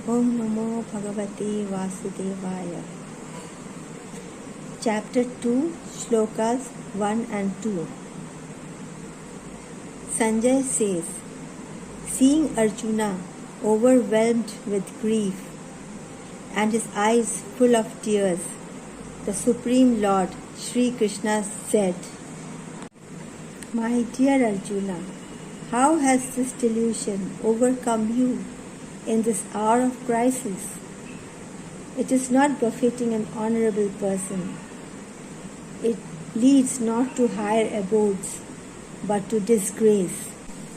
Om Namo Bhagavate Vasudevaya. Chapter 2, Shlokas 1 and 2. Sanjay says, seeing Arjuna overwhelmed with grief and his eyes full of tears, the Supreme Lord Sri Krishna said, My dear Arjuna, how has this delusion overcome you in this hour of crisis? It is not befitting an honorable person. It leads not to higher abodes, but to disgrace.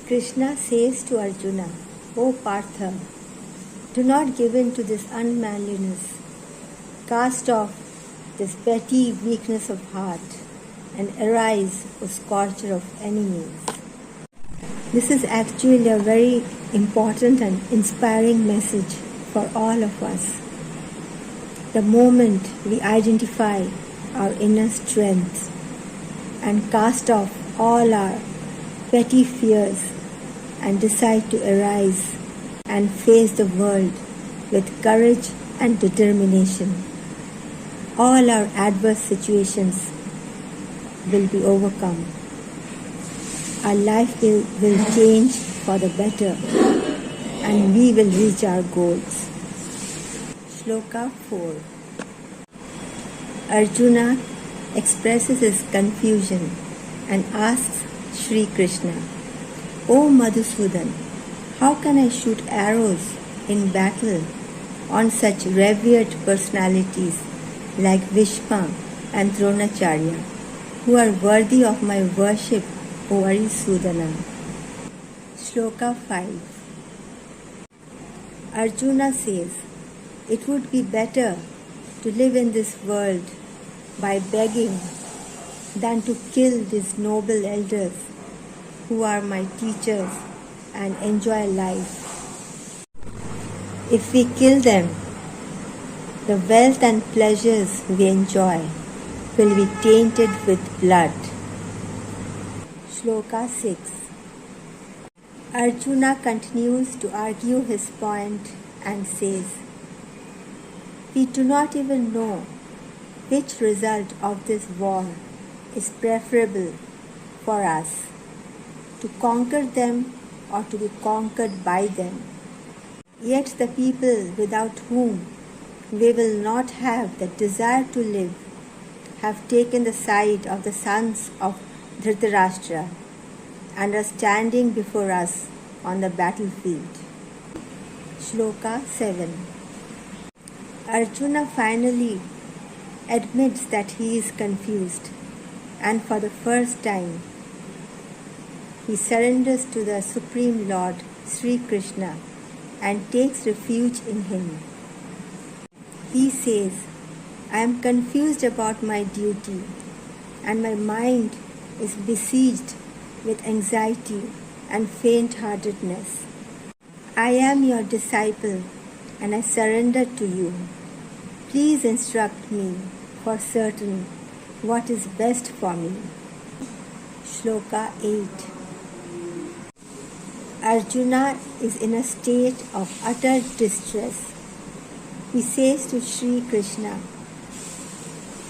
Krishna says to Arjuna, O Partha, do not give in to this unmanliness. Cast off this petty weakness of heart and arise, O scorcher of enemies. This is actually a very important and inspiring message for all of us. The moment we identify our inner strength and cast off all our petty fears and decide to arise and face the world with courage and determination, all our adverse situations will be overcome. Our life will change for the better and we will reach our goals. Shloka 4. Arjuna expresses his confusion and asks Sri Krishna, O Madhusudan, how can I shoot arrows in battle on such revered personalities like Bhishma and Dronacharya, who are worthy of my worship, O Arisudana? Shloka 5. Arjuna says, it would be better to live in this world by begging than to kill these noble elders who are my teachers and enjoy life. If we kill them, the wealth and pleasures we enjoy will be tainted with blood. Shloka 6. Arjuna continues to argue his point and says, we do not even know which result of this war is preferable for us, to conquer them or to be conquered by them. Yet the people without whom we will not have the desire to live have taken the side of the sons of Dhritarashtra and are standing before us on the battlefield. Shloka 7. Arjuna finally admits that he is confused, and for the first time he surrenders to the Supreme Lord Sri Krishna and takes refuge in him. He says, I am confused about my duty, and my mind is besieged with anxiety and faint-heartedness. I am your disciple, and I surrender to you. Please instruct me for certain what is best for me. Shloka 8. Arjuna is in a state of utter distress. He says to Sri Krishna,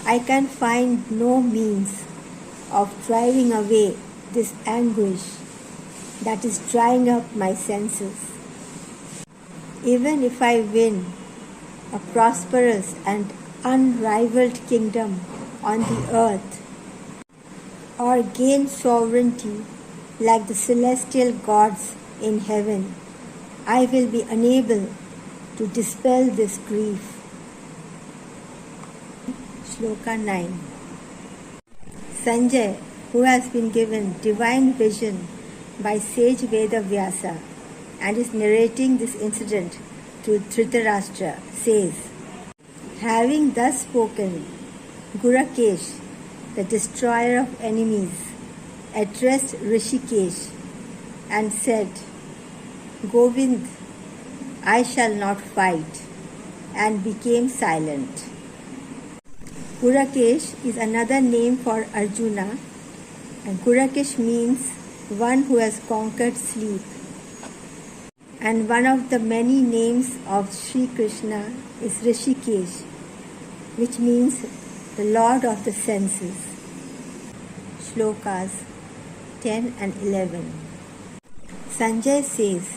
I can find no means of driving away this anguish that is drying up my senses. Even if I win a prosperous and unrivaled kingdom on the earth, or gain sovereignty like the celestial gods in heaven, I will be unable to dispel this grief. Shloka 9. Sanjay, who has been given divine vision by sage Veda Vyasa and is narrating this incident to Dhritarashtra, says, having thus spoken, Gurakesh, the destroyer of enemies, addressed Rishikesh and said, Govind, I shall not fight, and became silent. Gurakesh is another name for Arjuna, and Gurakesh means one who has conquered sleep. And one of the many names of Sri Krishna is Rishikesh, which means the Lord of the senses. Shlokas 10 and 11. Sanjay says,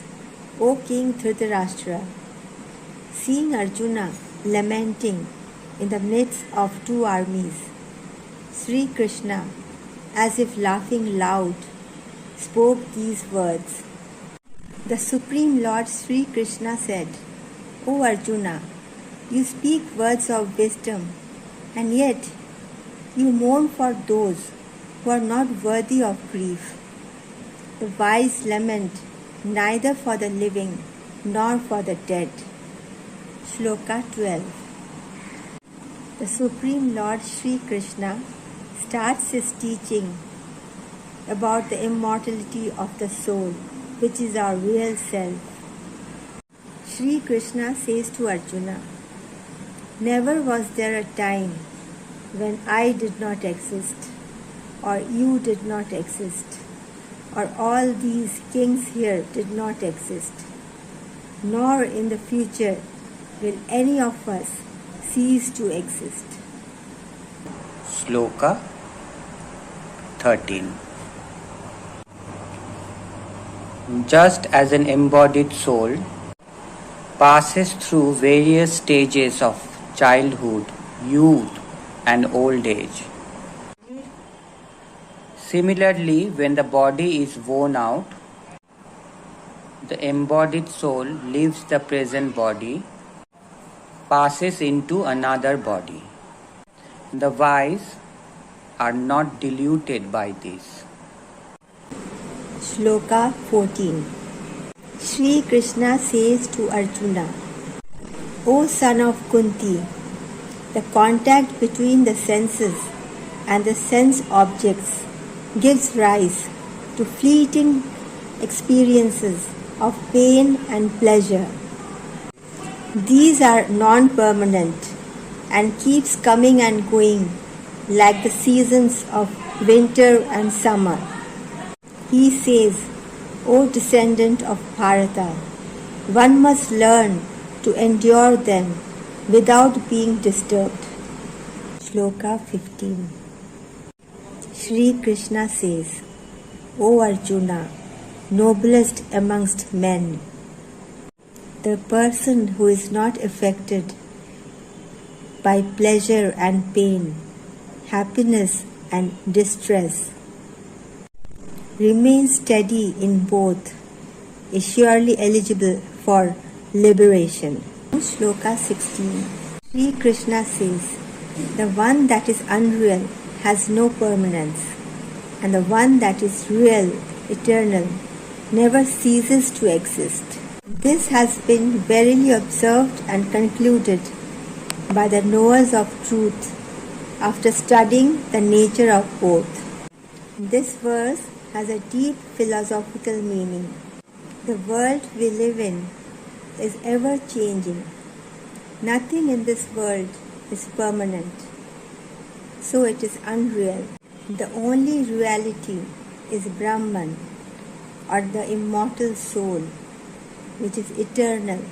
O King Dhritarashtra, seeing Arjuna lamenting in the midst of two armies, Sri Krishna, as if laughing loud, spoke these words. The Supreme Lord Sri Krishna said, O Arjuna, you speak words of wisdom, and yet you mourn for those who are not worthy of grief. The wise lament neither for the living nor for the dead. Shloka 12. The Supreme Lord Sri Krishna starts his teaching about the immortality of the soul, which is our real self. Sri Krishna says to Arjuna, never was there a time when I did not exist, or you did not exist, or all these kings here did not exist, nor in the future will any of us cease to exist. Shloka 13. Just as an embodied soul passes through various stages of childhood, youth, and old age, similarly, when the body is worn out, the embodied soul leaves the present body, passes into another body. The wise are not deluded by this. Shloka 14. Sri Krishna says to Arjuna, O son of Kunti, the contact between the senses and the sense objects gives rise to fleeting experiences of pain and pleasure. These are non-permanent and keeps coming and going like the seasons of winter and summer. He says, O descendant of Bharata, one must learn to endure them without being disturbed. Shloka 15. Sri Krishna says, O Arjuna, noblest amongst men, the person who is not affected by pleasure and pain, happiness and distress, remains steady in both, is surely eligible for liberation. Shloka 16. Sri Krishna says, the one that is unreal has no permanence, and the one that is real, eternal, never ceases to exist. This has been verily observed and concluded by the knowers of truth after studying the nature of both. This verse has a deep philosophical meaning. The world we live in is ever changing. Nothing in this world is permanent, so it is unreal. The only reality is Brahman, or the immortal soul, which is eternal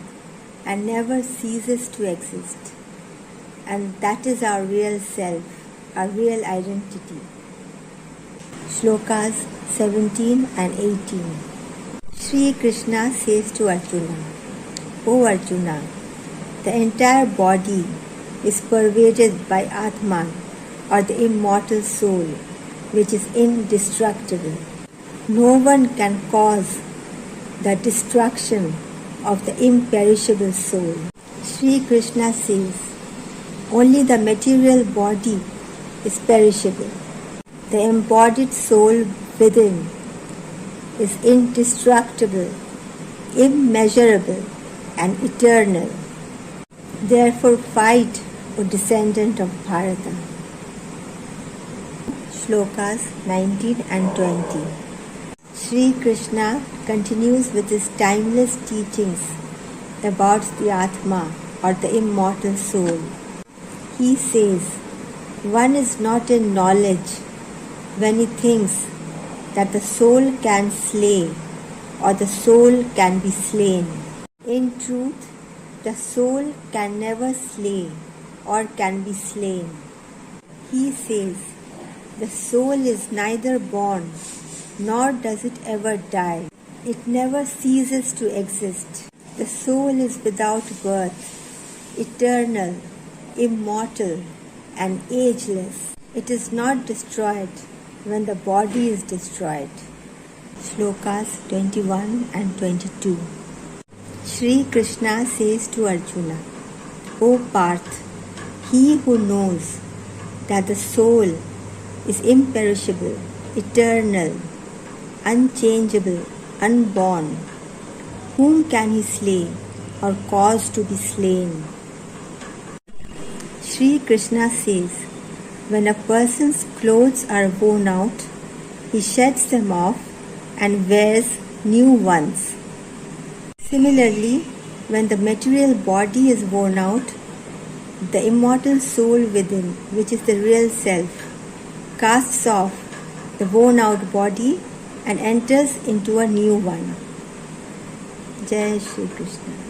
and never ceases to exist. And that is our real self, our real identity. Shlokas 17 and 18. Sri Krishna says to Arjuna, O Arjuna, the entire body is pervaded by Atman, or the immortal soul, which is indestructible. No one can cause the destruction of the imperishable soul. Sri Krishna says, only the material body is perishable. The embodied soul within is indestructible, immeasurable, and eternal. Therefore fight, O descendant of Bharata. Shlokas 19 and 20. Sri Krishna continues with his timeless teachings about the Atma, or the immortal soul. He says, one is not in knowledge when he thinks that the soul can slay or the soul can be slain. In truth, the soul can never slay or can be slain. He says, the soul is neither born nor does it ever die. It never ceases to exist. The soul is without birth, eternal, immortal, and ageless. It is not destroyed when the body is destroyed. Shlokas 21 and 22. Sri Krishna says to Arjuna, O Parth, he who knows that the soul is imperishable, eternal, unchangeable, unborn, whom can he slay or cause to be slain? Sri Krishna says, when a person's clothes are worn out, he sheds them off and wears new ones. Similarly, when the material body is worn out, the immortal soul within, which is the real self, casts off the worn out body and enters into a new one. Jai Shri Krishna.